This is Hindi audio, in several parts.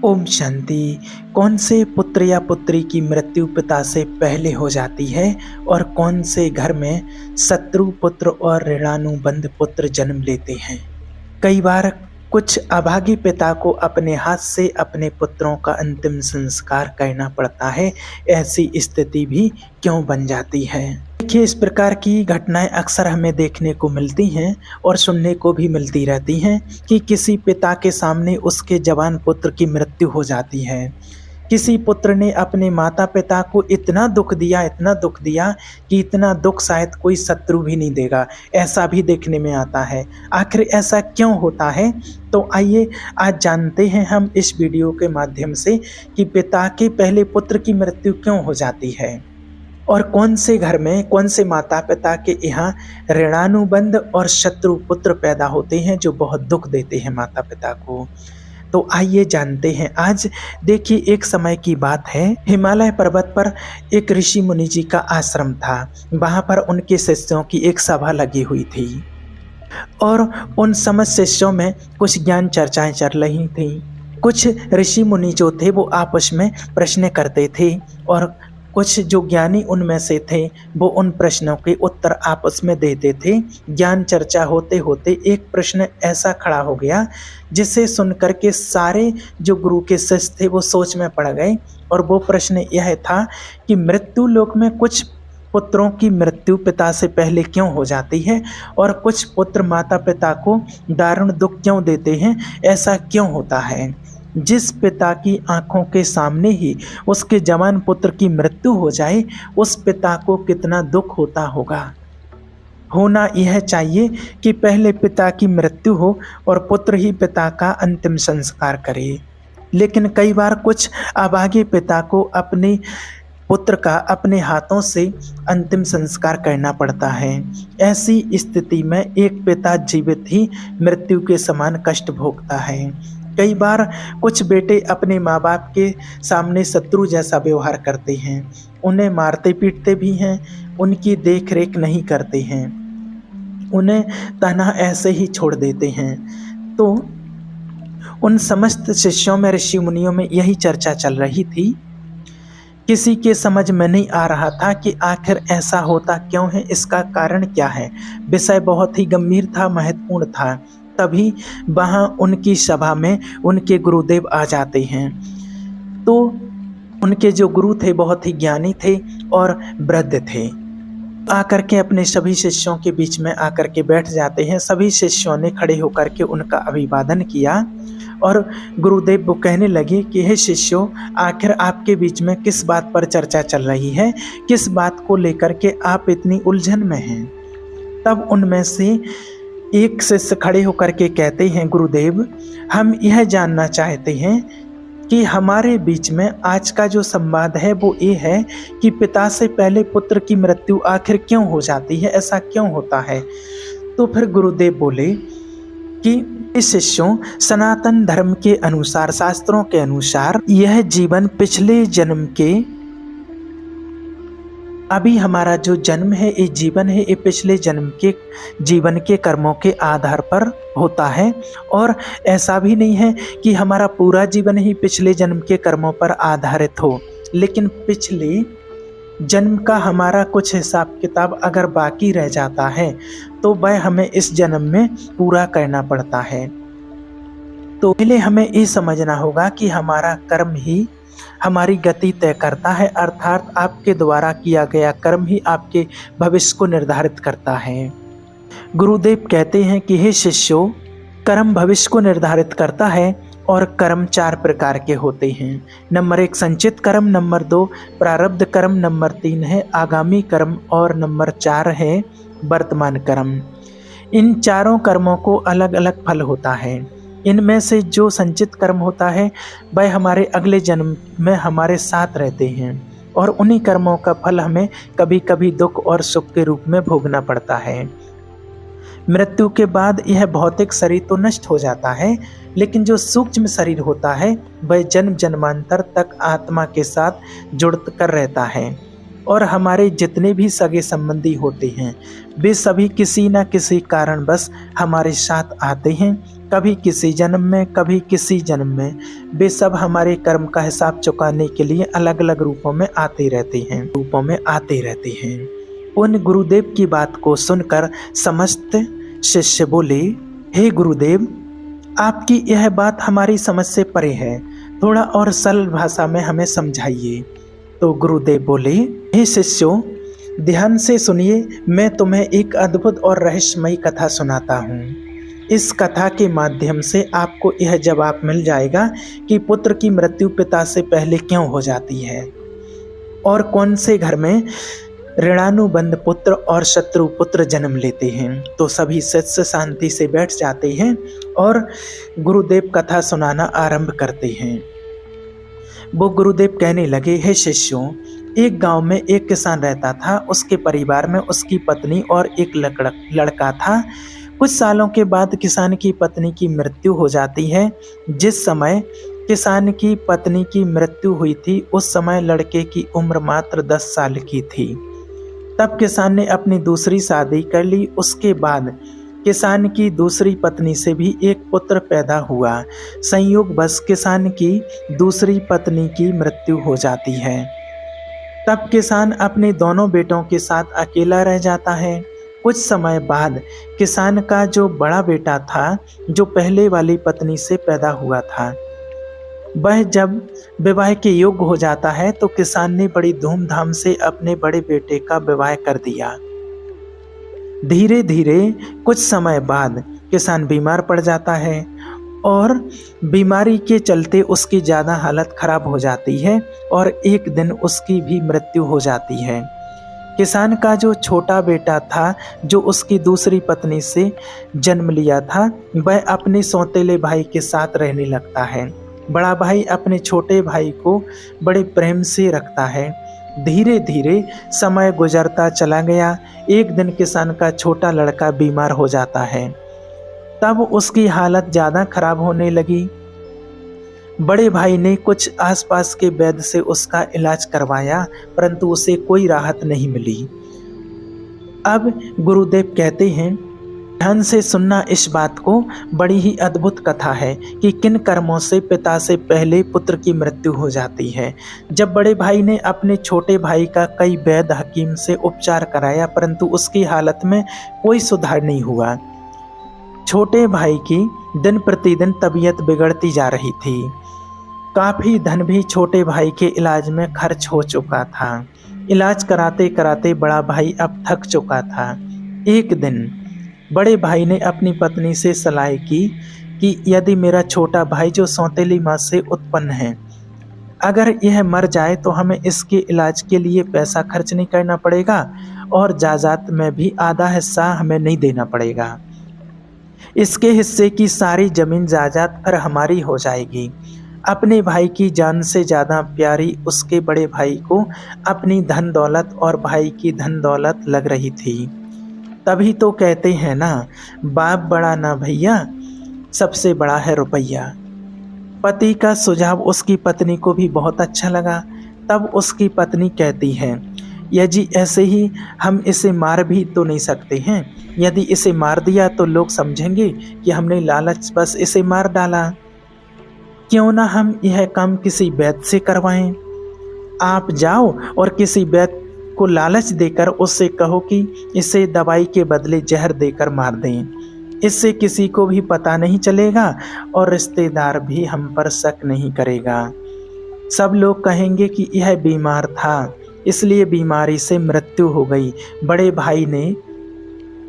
ओम शांति। कौन से पुत्र या पुत्री की मृत्यु पिता से पहले हो जाती है और कौन से घर में शत्रु पुत्र और ऋणानुबंध पुत्र जन्म लेते हैं। कई बार कुछ अभागी पिता को अपने हाथ से अपने पुत्रों का अंतिम संस्कार करना पड़ता है। ऐसी स्थिति भी क्यों बन जाती है। देखिए, इस प्रकार की घटनाएं अक्सर हमें देखने को मिलती हैं और सुनने को भी मिलती रहती हैं कि किसी पिता के सामने उसके जवान पुत्र की मृत्यु हो जाती है। किसी पुत्र ने अपने माता पिता को इतना दुख दिया कि इतना दुख शायद कोई शत्रु भी नहीं देगा। ऐसा भी देखने में आता है। आखिर ऐसा क्यों होता है? तो आइए आज जानते हैं हम इस वीडियो के माध्यम से कि पिता के पहले पुत्र की मृत्यु क्यों हो जाती है और कौन से घर में, कौन से माता पिता के यहाँ ऋणानुबंध और शत्रु पुत्र पैदा होते हैं जो बहुत दुख देते हैं माता पिता को। तो आइए जानते हैं आज। देखिए, एक समय की बात है, हिमालय पर्वत पर एक ऋषि मुनि जी का आश्रम था। वहाँ पर उनके शिष्यों की एक सभा लगी हुई थी और उन समस्त शिष्यों में कुछ ज्ञान चर्चाएं चल रही थी। कुछ ऋषि मुनि जो थे वो आपस में प्रश्न करते थे और कुछ जो ज्ञानी उनमें से थे वो उन प्रश्नों के उत्तर आपस में देते थे। ज्ञान चर्चा होते होते एक प्रश्न ऐसा खड़ा हो गया जिसे सुनकर के सारे जो गुरु के शिष्य थे वो सोच में पड़ गए। और वो प्रश्न यह था कि मृत्यु लोक में कुछ पुत्रों की मृत्यु पिता से पहले क्यों हो जाती है और कुछ पुत्र माता पिता को दारुण दुख क्यों देते हैं। ऐसा क्यों होता है? जिस पिता की आंखों के सामने ही उसके जवान पुत्र की मृत्यु हो जाए, उस पिता को कितना दुख होता होगा। होना यह चाहिए कि पहले पिता की मृत्यु हो और पुत्र ही पिता का अंतिम संस्कार करे। लेकिन कई बार कुछ अभागे पिता को अपने पुत्र का अपने हाथों से अंतिम संस्कार करना पड़ता है। ऐसी स्थिति में एक पिता जीवित ही मृत्यु के समान कष्ट भोगता है। कई बार कुछ बेटे अपने माँ बाप के सामने शत्रु जैसा व्यवहार करते हैं, उन्हें मारते पीटते भी हैं, उनकी देख रेख नहीं करते हैं, उन्हें तनहा ऐसे ही छोड़ देते हैं। तो उन समस्त शिष्यों में, ऋषि मुनियों में यही चर्चा चल रही थी। किसी के समझ में नहीं आ रहा था कि आखिर ऐसा होता क्यों है, इसका कारण क्या है। विषय बहुत ही गंभीर था, महत्वपूर्ण था। तभी वहाँ उनकी सभा में उनके गुरुदेव आ जाते हैं। तो उनके जो गुरु थे बहुत ही ज्ञानी थे और वृद्ध थे। आकर के अपने सभी शिष्यों के बीच में आकर के बैठ जाते हैं। सभी शिष्यों ने खड़े होकर के उनका अभिवादन किया और गुरुदेव वो कहने लगे कि हे शिष्यों, आखिर आपके बीच में किस बात पर चर्चा चल रही है, किस बात को लेकर के आप इतनी उलझन में हैं। तब उनमें से एक शिष्य खड़े होकर के कहते हैं, गुरुदेव, हम यह जानना चाहते हैं कि हमारे बीच में आज का जो संवाद है वो ये है कि पिता से पहले पुत्र की मृत्यु आखिर क्यों हो जाती है, ऐसा क्यों होता है। तो फिर गुरुदेव बोले कि शिष्यों, सनातन धर्म के अनुसार, शास्त्रों के अनुसार यह जीवन पिछले जन्म के, अभी हमारा जो जन्म है, ये जीवन है, ये पिछले जन्म के जीवन के कर्मों के आधार पर होता है। और ऐसा भी नहीं है कि हमारा पूरा जीवन ही पिछले जन्म के कर्मों पर आधारित हो, लेकिन पिछले जन्म का हमारा कुछ हिसाब किताब अगर बाकी रह जाता है तो वह हमें इस जन्म में पूरा करना पड़ता है। तो पहले हमें ये समझना होगा कि हमारा कर्म ही हमारी गति तय करता है, अर्थात आपके द्वारा किया गया कर्म ही आपके भविष्य को निर्धारित करता है। गुरुदेव कहते हैं कि हे शिष्यों, कर्म भविष्य को निर्धारित करता है और कर्म 4 प्रकार के होते हैं। नंबर 1 संचित कर्म, नंबर 2 प्रारब्ध कर्म, नंबर 3 है आगामी कर्म और नंबर 4 है वर्तमान कर्म। इन चारों कर्मों को अलग अलग फल होता है। इनमें से जो संचित कर्म होता है वह हमारे अगले जन्म में हमारे साथ रहते हैं और उन्हीं कर्मों का फल हमें कभी कभी दुख और सुख के रूप में भोगना पड़ता है। मृत्यु के बाद यह भौतिक शरीर तो नष्ट हो जाता है, लेकिन जो सूक्ष्म शरीर होता है वह जन्म जन्मांतर तक आत्मा के साथ जुड़ कर रहता है। और हमारे जितने भी सगे संबंधी होते हैं वे सभी किसी न किसी कारणवश हमारे साथ आते हैं। कभी किसी जन्म में, कभी किसी जन्म में, वे सब हमारे कर्म का हिसाब चुकाने के लिए अलग अलग रूपों में आते रहते हैं। उन गुरुदेव की बात को सुनकर समस्त शिष्य बोले, हे गुरुदेव, आपकी यह बात हमारी समझ से परे है, थोड़ा और सरल भाषा में हमें समझाइए। तो गुरुदेव बोले, हे शिष्यों, ध्यान से सुनिए, मैं तुम्हें एक अद्भुत और रहस्यमयी कथा सुनाता हूँ। इस कथा के माध्यम से आपको यह जवाब मिल जाएगा कि पुत्र की मृत्यु पिता से पहले क्यों हो जाती है और कौन से घर में ऋणानुबंध पुत्र और शत्रु पुत्र जन्म लेते हैं। तो सभी शिष्य शांति से बैठ जाते हैं और गुरुदेव कथा सुनाना आरंभ करते हैं। वो गुरुदेव कहने लगे, हे शिष्यों, एक गांव में एक किसान रहता था। उसके परिवार में उसकी पत्नी और एक लड़का था। कुछ सालों के बाद किसान की पत्नी की मृत्यु हो जाती है। जिस समय किसान की पत्नी की मृत्यु हुई थी, उस समय लड़के की उम्र मात्र 10 साल की थी। तब किसान ने अपनी दूसरी शादी कर ली। उसके बाद किसान की दूसरी पत्नी से भी एक पुत्र पैदा हुआ। संयोगवश किसान की दूसरी पत्नी की मृत्यु हो जाती है। तब किसान अपने दोनों बेटों के साथ अकेला रह जाता है। कुछ समय बाद किसान का जो बड़ा बेटा था, जो पहले वाली पत्नी से पैदा हुआ था, वह जब विवाह के योग्य हो जाता है तो किसान ने बड़ी धूमधाम से अपने बड़े बेटे का विवाह कर दिया। धीरे धीरे कुछ समय बाद किसान बीमार पड़ जाता है और बीमारी के चलते उसकी ज़्यादा हालत खराब हो जाती है और एक दिन उसकी भी मृत्यु हो जाती है। किसान का जो छोटा बेटा था, जो उसकी दूसरी पत्नी से जन्म लिया था, वह अपने सौतेले भाई के साथ रहने लगता है। बड़ा भाई अपने छोटे भाई को बड़े प्रेम से रखता है। धीरे धीरे समय गुजरता चला गया। एक दिन किसान का छोटा लड़का बीमार हो जाता है। तब उसकी हालत ज़्यादा खराब होने लगी। बड़े भाई ने कुछ आसपास के वैद्य से उसका इलाज करवाया, परंतु उसे कोई राहत नहीं मिली। अब गुरुदेव कहते हैं, ध्यान से सुनना इस बात को, बड़ी ही अद्भुत कथा है कि किन कर्मों से पिता से पहले पुत्र की मृत्यु हो जाती है। जब बड़े भाई ने अपने छोटे भाई का कई वैद्य हकीम से उपचार कराया, परंतु उसकी हालत में कोई सुधार नहीं हुआ। छोटे भाई की दिन प्रतिदिन तबीयत बिगड़ती जा रही थी। काफ़ी धन भी छोटे भाई के इलाज में खर्च हो चुका था। इलाज कराते कराते बड़ा भाई अब थक चुका था। एक दिन बड़े भाई ने अपनी पत्नी से सलाह की कि यदि मेरा छोटा भाई जो सौतेली माँ से उत्पन्न है, अगर यह मर जाए तो हमें इसके इलाज के लिए पैसा खर्च नहीं करना पड़ेगा और जायदाद में भी आधा हिस्सा हमें नहीं देना पड़ेगा। इसके हिस्से की सारी जमीन जायदाद फिर हमारी हो जाएगी। अपने भाई की जान से ज़्यादा प्यारी उसके बड़े भाई को अपनी धन दौलत और भाई की धन दौलत लग रही थी। तभी तो कहते हैं ना, बाप बड़ा ना भैया, सबसे बड़ा है रुपया। पति का सुझाव उसकी पत्नी को भी बहुत अच्छा लगा। तब उसकी पत्नी कहती है, यदि ऐसे ही हम इसे मार भी तो नहीं सकते हैं। यदि इसे मार दिया तो लोग समझेंगे कि हमने लालच बस इसे मार डाला। क्यों ना हम यह काम किसी वैद्य से करवाएं। आप जाओ और किसी वैद्य को लालच देकर उससे कहो कि इसे दवाई के बदले जहर देकर मार दें। इससे किसी को भी पता नहीं चलेगा और रिश्तेदार भी हम पर शक नहीं करेगा। सब लोग कहेंगे कि यह बीमार था, इसलिए बीमारी से मृत्यु हो गई। बड़े भाई ने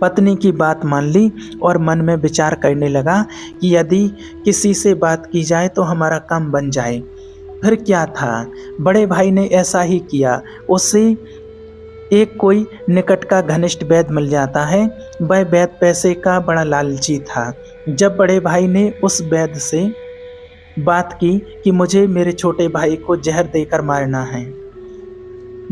पत्नी की बात मान ली और मन में विचार करने लगा कि यदि किसी से बात की जाए तो हमारा काम बन जाए। फिर क्या था, बड़े भाई ने ऐसा ही किया। उसे एक कोई निकट का घनिष्ठ वैद्य मिल जाता है। वह वैद्य पैसे का बड़ा लालची था। जब बड़े भाई ने उस वैद्य से बात की कि मुझे मेरे छोटे भाई को जहर देकर मारना है,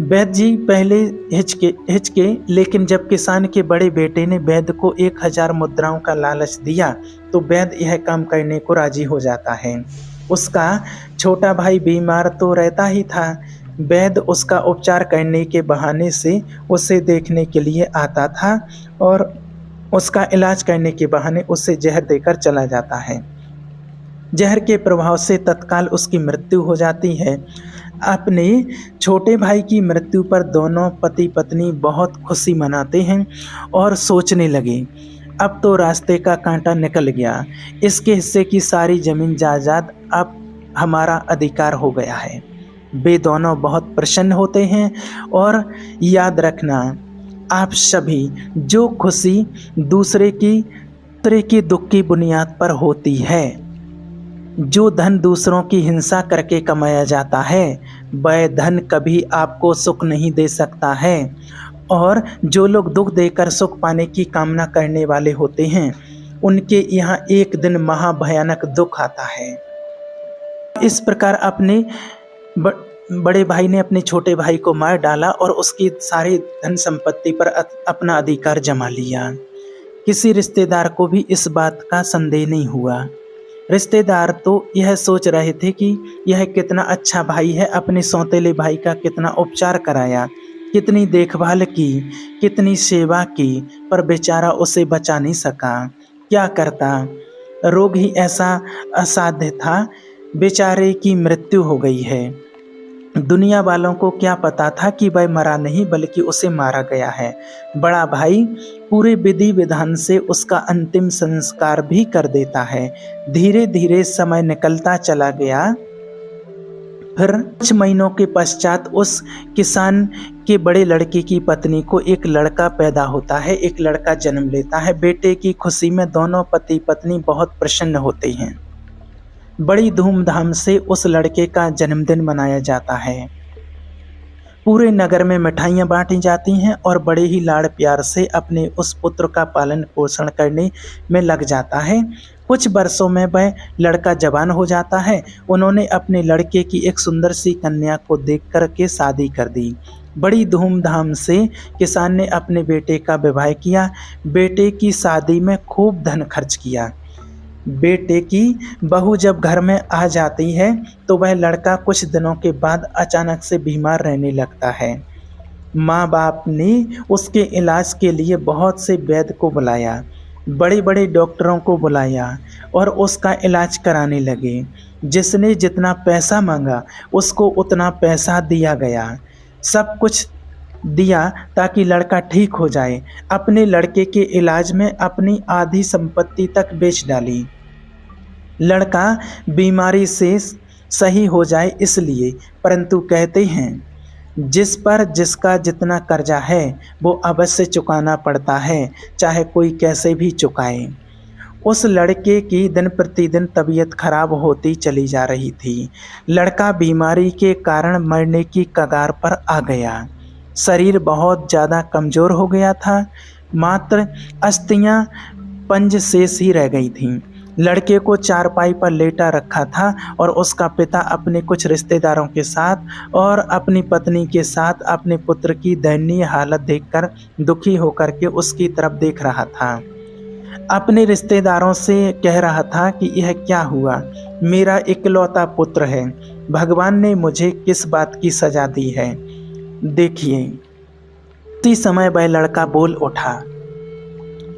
वैद्य जी पहले हिचके, लेकिन जब किसान के बड़े बेटे ने वैद्य को 1000 मुद्राओं का लालच दिया तो वैद्य यह काम करने को राजी हो जाता है। उसका छोटा भाई बीमार तो रहता ही था। वैद्य उसका उपचार करने के बहाने से उसे देखने के लिए आता था और उसका इलाज करने के बहाने उसे जहर देकर चला जाता है। जहर के प्रभाव से तत्काल उसकी मृत्यु हो जाती है। अपने छोटे भाई की मृत्यु पर दोनों पति पत्नी बहुत खुशी मनाते हैं और सोचने लगे, अब तो रास्ते का कांटा निकल गया, इसके हिस्से की सारी जमीन जायदाद अब हमारा अधिकार हो गया है। वे दोनों बहुत प्रसन्न होते हैं। और याद रखना, आप सभी, जो खुशी दूसरे की दुख की बुनियाद पर होती है, जो धन दूसरों की हिंसा करके कमाया जाता है, वह धन कभी आपको सुख नहीं दे सकता है। और जो लोग दुख देकर सुख पाने की कामना करने वाले होते हैं, उनके यहाँ एक दिन महाभयानक दुख आता है। इस प्रकार अपने बड़े भाई ने अपने छोटे भाई को मार डाला और उसकी सारी धन संपत्ति पर अपना अधिकार जमा लिया। किसी रिश्तेदार को भी इस बात का संदेह नहीं हुआ। रिश्तेदार तो यह सोच रहे थे कि यह कितना अच्छा भाई है, अपने सौतेले भाई का कितना उपचार कराया, कितनी देखभाल की, कितनी सेवा की, पर बेचारा उसे बचा नहीं सका। क्या करता, रोग ही ऐसा असाध्य था, बेचारे की मृत्यु हो गई है। दुनिया वालों को क्या पता था कि वह मरा नहीं बल्कि उसे मारा गया है। बड़ा भाई पूरे विधि विधान से उसका अंतिम संस्कार भी कर देता है। धीरे धीरे समय निकलता चला गया। फिर कुछ महीनों के पश्चात उस किसान के बड़े लड़के की पत्नी को एक लड़का पैदा होता है, एक लड़का जन्म लेता है। बेटे की खुशी में दोनों पति पत्नी बहुत प्रसन्न होते हैं। बड़ी धूमधाम से उस लड़के का जन्मदिन मनाया जाता है। पूरे नगर में मिठाइयाँ बांटी जाती हैं और बड़े ही लाड़ प्यार से अपने उस पुत्र का पालन पोषण करने में लग जाता है। कुछ वर्षों में वह लड़का जवान हो जाता है। उन्होंने अपने लड़के की एक सुंदर सी कन्या को देख कर के शादी कर दी। बड़ी धूमधाम से किसान ने अपने बेटे का विवाह किया। बेटे की शादी में खूब धन खर्च किया। बेटे की बहू जब घर में आ जाती है तो वह लड़का कुछ दिनों के बाद अचानक से बीमार रहने लगता है। माँ बाप ने उसके इलाज के लिए बहुत से वैद्य को बुलाया, बड़े बड़े डॉक्टरों को बुलाया और उसका इलाज कराने लगे। जिसने जितना पैसा मांगा उसको उतना पैसा दिया गया। सब कुछ दिया ताकि लड़का ठीक हो जाए। अपने लड़के के इलाज में अपनी आधी संपत्ति तक बेच डाली। लड़का बीमारी से सही हो जाए इसलिए। परंतु कहते हैं, जिस पर जिसका जितना कर्जा है वो अवश्य चुकाना पड़ता है, चाहे कोई कैसे भी चुकाए। उस लड़के की दिन प्रतिदिन तबीयत खराब होती चली जा रही थी। लड़का बीमारी के कारण मरने की कगार पर आ गया। शरीर बहुत ज़्यादा कमज़ोर हो गया था। मात्र अस्थियां पंज शेष ही रह गई थीं। लड़के को चारपाई पर लेटा रखा था और उसका पिता अपने कुछ रिश्तेदारों के साथ और अपनी पत्नी के साथ अपने पुत्र की दयनीय हालत देखकर दुखी होकर के उसकी तरफ देख रहा था। अपने रिश्तेदारों से कह रहा था कि यह क्या हुआ, मेरा इकलौता पुत्र है, भगवान ने मुझे किस बात की सजा दी है। देखिए, उसी समय वह लड़का बोल उठा।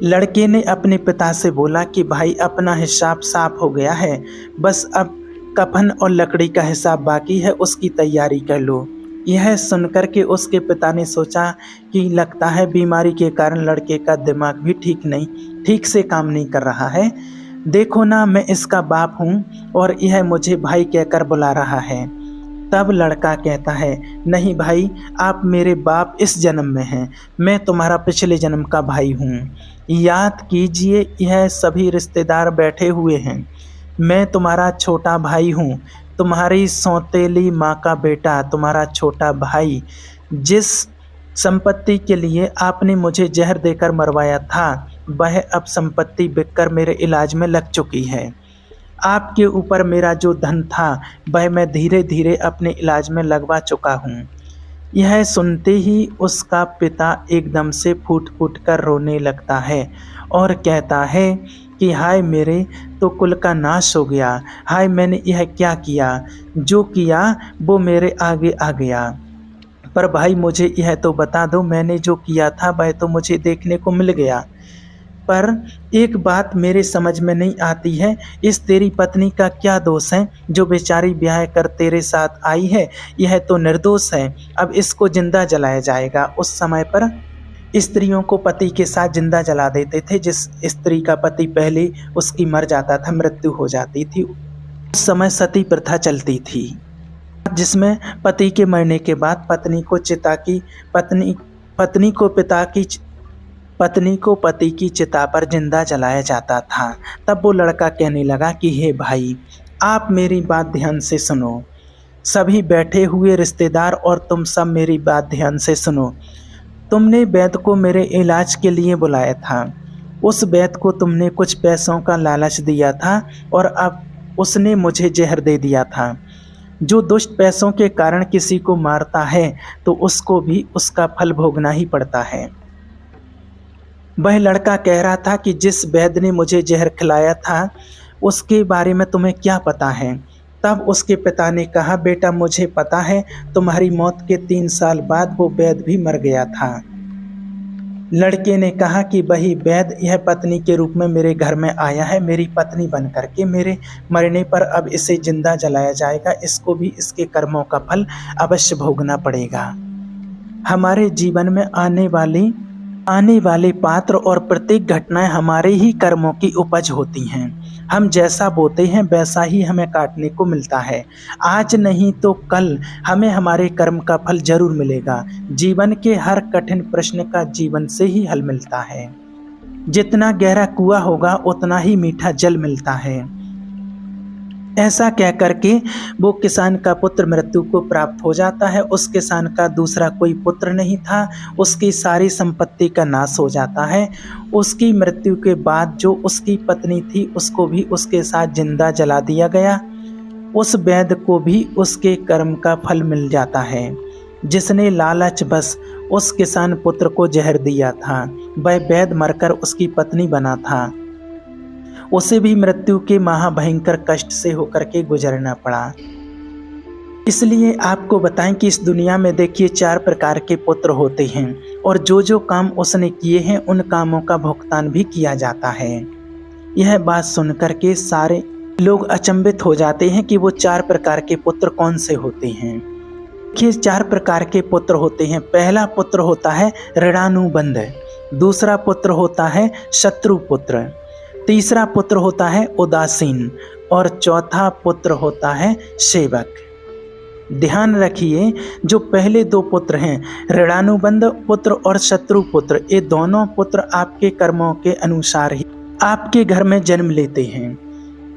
लड़के ने अपने पिता से बोला कि भाई, अपना हिसाब साफ हो गया है, बस अब कफन और लकड़ी का हिसाब बाकी है, उसकी तैयारी कर लो। यह सुनकर के उसके पिता ने सोचा कि लगता है बीमारी के कारण लड़के का दिमाग भी ठीक से काम नहीं कर रहा है। देखो ना, मैं इसका बाप हूँ और यह मुझे भाई कहकर बुला रहा है। तब लड़का कहता है, नहीं भाई, आप मेरे बाप इस जन्म में हैं, मैं तुम्हारा पिछले जन्म का भाई हूँ। याद कीजिए, यह सभी रिश्तेदार बैठे हुए हैं। मैं तुम्हारा छोटा भाई हूँ, तुम्हारी सौतेली माँ का बेटा, तुम्हारा छोटा भाई। जिस संपत्ति के लिए आपने मुझे जहर देकर मरवाया था, वह अब संपत्ति बिककर मेरे इलाज में लग चुकी है। आपके ऊपर मेरा जो धन था वह मैं धीरे धीरे अपने इलाज में लगवा चुका हूँ। यह सुनते ही उसका पिता एकदम से फूट फूट कर रोने लगता है और कहता है कि हाय, मेरे तो कुल का नाश हो गया। हाय, मैंने यह क्या किया, जो किया वो मेरे आगे आ गया। पर भाई, मुझे यह तो बता दो, मैंने जो किया था वह तो मुझे देखने को मिल गया। पर एक बात मेरे समझ में नहीं आती है, इस तेरी पत्नी का क्या दोष है जो बेचारी ब्याह कर तेरे साथ आई है? यह तो निर्दोष है, अब इसको जिंदा जलाया जाएगा। उस समय पर स्त्रियों को पति के साथ जिंदा जला देते थे। जिस स्त्री का पति पहले उसकी मर जाता था, मृत्यु हो जाती थी, उस समय सती प्रथा चलती थी, जिसमें पति के मरने के बाद पत्नी को पति की चिता पर जिंदा जलाया जाता था। तब वो लड़का कहने लगा कि हे भाई, आप मेरी बात ध्यान से सुनो, सभी बैठे हुए रिश्तेदार और तुम सब मेरी बात ध्यान से सुनो। तुमने वैद्य को मेरे इलाज के लिए बुलाया था, उस वैद्य को तुमने कुछ पैसों का लालच दिया था और अब उसने मुझे जहर दे दिया था। जो दुष्ट पैसों के कारण किसी को मारता है तो उसको भी उसका फल भोगना ही पड़ता है। वह लड़का कह रहा था कि जिस वैद्य ने मुझे जहर खिलाया था उसके बारे में तुम्हें क्या पता है? तब उसके पिता ने कहा, बेटा मुझे पता है, तुम्हारी मौत के 3 साल बाद वो वैद्य भी मर गया था। लड़के ने कहा कि वही वैद्य यह पत्नी के रूप में मेरे घर में आया है, मेरी पत्नी बन करके। मेरे मरने पर अब इसे जिंदा जलाया जाएगा, इसको भी इसके कर्मों का फल अवश्य भोगना पड़ेगा। हमारे जीवन में आने वाले पात्र और प्रत्येक घटनाएं हमारे ही कर्मों की उपज होती हैं। हम जैसा बोते हैं वैसा ही हमें काटने को मिलता है। आज नहीं तो कल हमें हमारे कर्म का फल जरूर मिलेगा। जीवन के हर कठिन प्रश्न का जीवन से ही हल मिलता है। जितना गहरा कुआं होगा उतना ही मीठा जल मिलता है। ऐसा कह करके वो किसान का पुत्र मृत्यु को प्राप्त हो जाता है। उस किसान का दूसरा कोई पुत्र नहीं था, उसकी सारी संपत्ति का नाश हो जाता है। उसकी मृत्यु के बाद जो उसकी पत्नी थी उसको भी उसके साथ जिंदा जला दिया गया। उस वैद्य को भी उसके कर्म का फल मिल जाता है। जिसने लालच बस उस किसान पुत्र को जहर दिया था, वह वैद्य मरकर उसकी पत्नी बना था। उसे भी मृत्यु के महाभयंकर कष्ट से होकर के गुजरना पड़ा। इसलिए आपको बताएं कि इस दुनिया में देखिए 4 प्रकार के पुत्र होते हैं और जो जो काम उसने किए हैं उन कामों का भुगतान भी किया जाता है। यह बात सुनकर के सारे लोग अचंभित हो जाते हैं कि वो 4 प्रकार के पुत्र कौन से होते हैं। देखिए 4 प्रकार के पुत्र होते हैं। पहला पुत्र होता है ऋणानुबंध, दूसरा पुत्र होता है शत्रु पुत्र, तीसरा पुत्र होता है उदासीन और चौथा पुत्र होता है सेवक। ध्यान रखिए, जो पहले 2 पुत्र हैं ऋणानुबंध पुत्र और शत्रु पुत्र, ये दोनों पुत्र आपके कर्मों के अनुसार ही आपके घर में जन्म लेते हैं,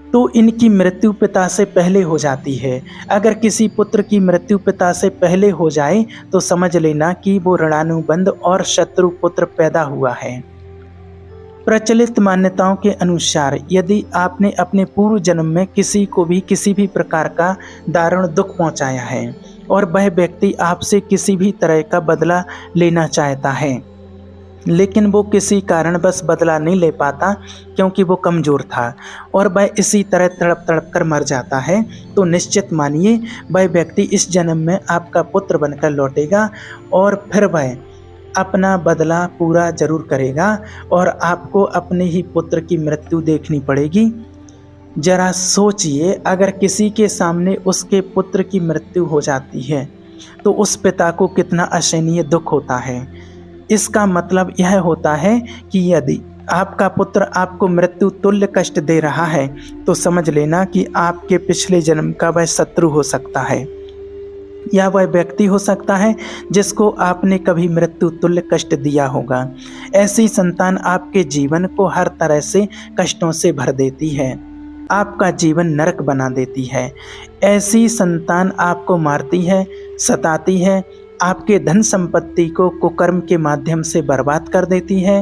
तो इनकी मृत्यु पिता से पहले हो जाती है। अगर किसी पुत्र की मृत्यु पिता से पहले हो जाए तो समझ लेना कि वो ऋणानुबंध और शत्रु पुत्र पैदा हुआ है। प्रचलित मान्यताओं के अनुसार यदि आपने अपने पूर्व जन्म में किसी को भी किसी भी प्रकार का दारुण दुख पहुंचाया है और वह व्यक्ति आपसे किसी भी तरह का बदला लेना चाहता है, लेकिन वो किसी कारण बस बदला नहीं ले पाता क्योंकि वो कमज़ोर था और वह इसी तरह तड़प तड़प कर मर जाता है, तो निश्चित मानिए वह व्यक्ति इस जन्म में आपका पुत्र बनकर लौटेगा और फिर वह अपना बदला पूरा जरूर करेगा और आपको अपने ही पुत्र की मृत्यु देखनी पड़ेगी। जरा सोचिए, अगर किसी के सामने उसके पुत्र की मृत्यु हो जाती है तो उस पिता को कितना असहनीय दुख होता है। इसका मतलब यह होता है कि यदि आपका पुत्र आपको मृत्यु तुल्य कष्ट दे रहा है तो समझ लेना कि आपके पिछले जन्म का वह शत्रु हो सकता है या वह व्यक्ति हो सकता है जिसको आपने कभी मृत्यु तुल्य कष्ट दिया होगा। ऐसी संतान आपके जीवन को हर तरह से कष्टों से भर देती है, आपका जीवन नरक बना देती है। ऐसी संतान आपको मारती है, सताती है, आपके धन संपत्ति को कुकर्म के माध्यम से बर्बाद कर देती है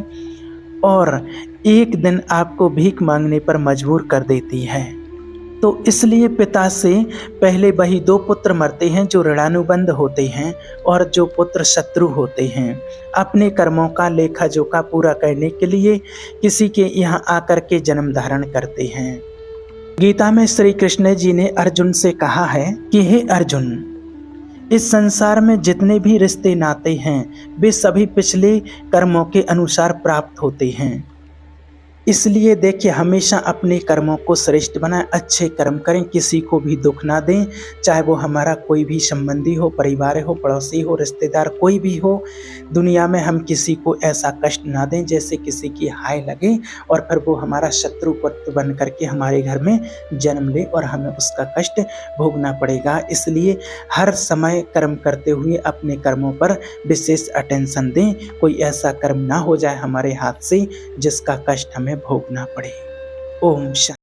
और एक दिन आपको भीख मांगने पर मजबूर कर देती है। तो इसलिए पिता से पहले वही 2 पुत्र मरते हैं जो ऋणानुबंध होते हैं और जो पुत्र शत्रु होते हैं। अपने कर्मों का लेखा जोखा पूरा करने के लिए किसी के यहाँ आकर के जन्म धारण करते हैं। गीता में श्री कृष्ण जी ने अर्जुन से कहा है कि हे अर्जुन, इस संसार में जितने भी रिश्ते नाते हैं वे सभी पिछले कर्मों के अनुसार प्राप्त होते हैं। इसलिए देखिए हमेशा अपने कर्मों को श्रेष्ठ बनाएं, अच्छे कर्म करें, किसी को भी दुख ना दें, चाहे वो हमारा कोई भी संबंधी हो, परिवार हो, पड़ोसी हो, रिश्तेदार कोई भी हो। दुनिया में हम किसी को ऐसा कष्ट ना दें जैसे किसी की हाय लगे और फिर वो हमारा शत्रु पुत्र बन करके हमारे घर में जन्म ले और हमें उसका कष्ट भोगना पड़ेगा। इसलिए हर समय कर्म करते हुए अपने कर्मों पर विशेष अटेंशन दें, कोई ऐसा कर्म ना हो जाए हमारे हाथ से जिसका कष्ट हमें भोगना पड़े। ओम शांति।